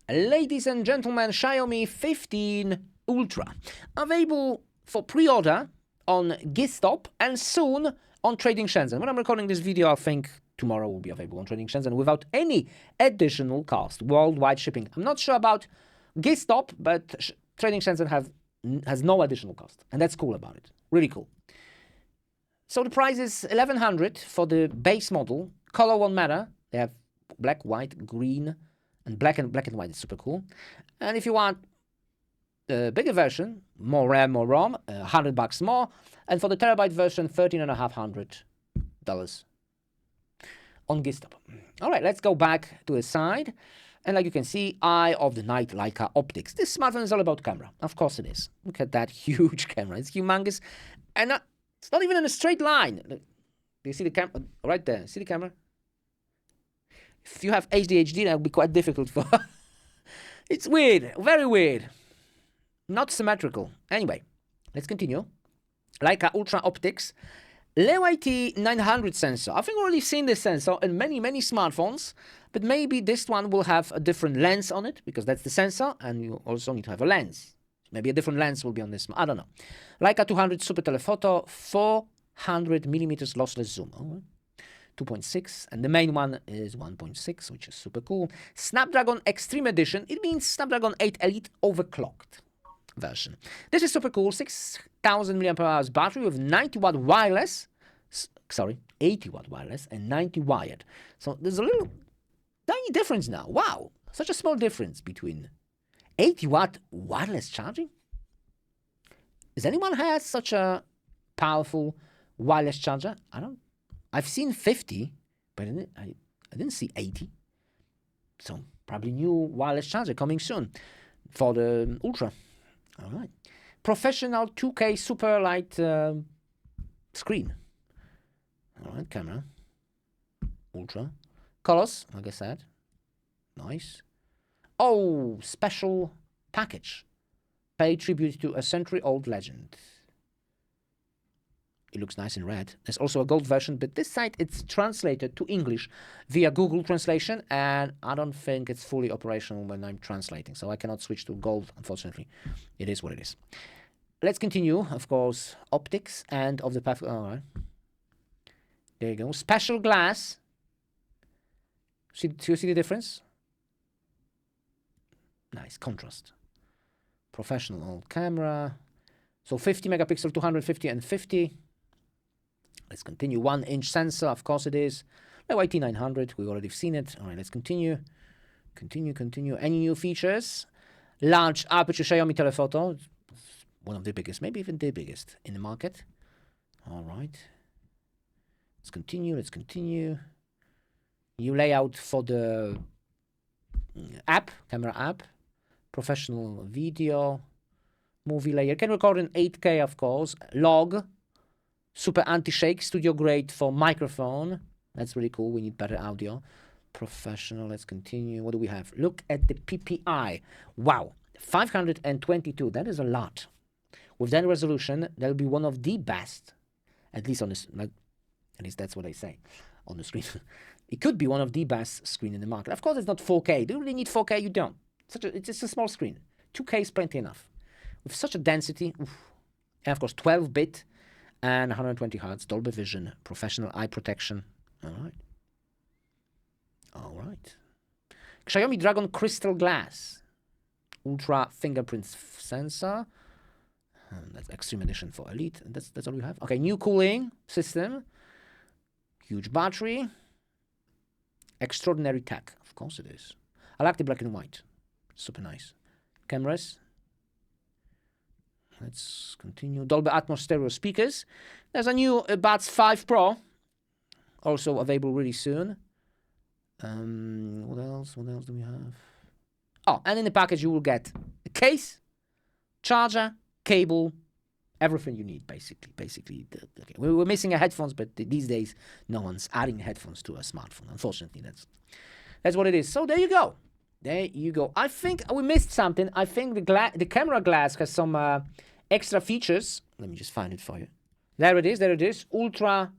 Ladies and gentlemen, Xiaomi 15 Ultra. Available for pre-order on GitStop and soon on Trading Shenzhen. When I'm recording this video, I think tomorrow will be available on Trading Shenzhen without any additional cost. Worldwide shipping. I'm not sure about GitStop, but Trading Shenzhen has no additional cost. And that's cool about it. Really cool. So the price is 1100 for the base model. Color won't matter. They have black, white, green, and black and white is super cool. And if you want the bigger version, more RAM, more ROM, $100 more. And for the terabyte version, $13,500 on GitStop. All right, let's go back to the side. And like you can see, Eye of the Night Leica optics. This smartphone is all about camera. Of course it is. Look at that huge camera. It's humongous. And it's not even in a straight line. Do you see the camera? Right there. See the camera? If you have ADHD, that would be quite difficult for... It's weird. Very weird. Not symmetrical. Anyway, let's continue. Leica Ultra Optics. LEO-IT 900 sensor. I think we've already seen this sensor in many smartphones, but maybe this one will have a different lens on it, because that's the sensor, and you also need to have a lens. Maybe a different lens will be on this. I don't know. Leica 200 Super Telephoto, 400 millimeters lossless zoom. All right. 2.6, and the main one is 1.6, which is super cool. Snapdragon Extreme Edition. It means Snapdragon 8 Elite overclocked version. This is super cool. 6,000 mAh battery with 90-watt wireless. 80-watt wireless and 90 wired. So there's a little tiny difference now. Wow, such a small difference between 80-watt wireless charging. Does anyone have such a powerful wireless charger? I've seen 50, but I didn't see 80. So probably new wireless charger coming soon for the Ultra. All right. Professional 2K super light screen. All right, camera. Ultra. Colors, like I said. Nice. Oh, special package. Pay tribute to a century-old legend. It looks nice in red. There's also a gold version, but this site, it's translated to English via Google Translation, and I don't think it's fully operational when I'm translating, so I cannot switch to gold, unfortunately. It is what it is. Let's continue, of course, optics and of the path. All right. There you go. Special glass. Do you see the difference? Nice contrast. Professional camera. So 50 megapixel, 250 and 50. Let's continue. 1-inch sensor, of course it is. LEO-IT 900, we've already seen it. All right, let's continue. Continue. Any new features? Large aperture Xiaomi telephoto. One of the biggest, maybe even the biggest in the market. All right. Let's continue. New layout for the app, camera app. Professional video. Movie layer. Can record in 8K, of course. Log. Super anti-shake, studio grade for microphone. That's really cool. We need better audio. Professional. Let's continue. What do we have? Look at the PPI. Wow. 522. That is a lot. With that resolution, that'll be one of the best. At least on this, at least that's what I say on the screen. It could be one of the best screen in the market. Of course, it's not 4K. Do you really need 4K? You don't. It's just a small screen. 2K is plenty enough. With such a density, oof. And of course 12-bit and 120 Hz, Dolby Vision, professional eye protection. All right. Xiaomi Dragon Crystal Glass, Ultra fingerprint sensor. That's Extreme Edition for Elite. That's all we have. Okay, new cooling system, huge battery, extraordinary tech. Of course it is. I like the black and white. Super nice. Cameras. Let's continue. Dolby Atmos stereo speakers. There's a new Buds 5 Pro, also available really soon. What else do we have? Oh, and in the package you will get a case, charger, cable, everything you need, basically. Okay. We were missing a headphones, but these days no one's adding headphones to a smartphone. Unfortunately, that's what it is. So there you go. I think we missed something. I think the camera glass has some extra features. Let me just find it for you. There it is. Ultra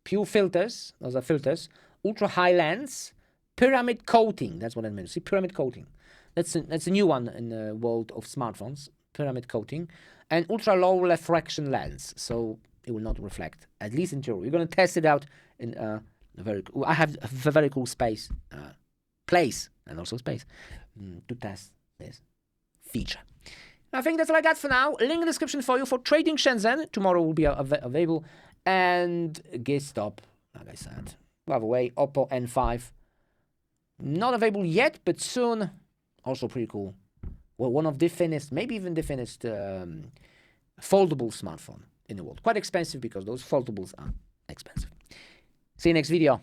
pure filters. Those are filters. Ultra high lens. pyramid coating. That's what I meant. See, pyramid coating. That's a new one in the world of smartphones. Pyramid coating and ultra low refraction lens, so it will not reflect, at least in theory. We're going to test it out in I have a very cool place and also space to test this feature. I think that's all I got for now. Link in the description for you for trading Shenzhen. Tomorrow will be available. And GSTOP, like I said. By the way, Oppo N5. Not available yet, but soon. Also pretty cool. Well, one of the thinnest, maybe even the thinnest foldable smartphone in the world. Quite expensive because those foldables are expensive. See you next video.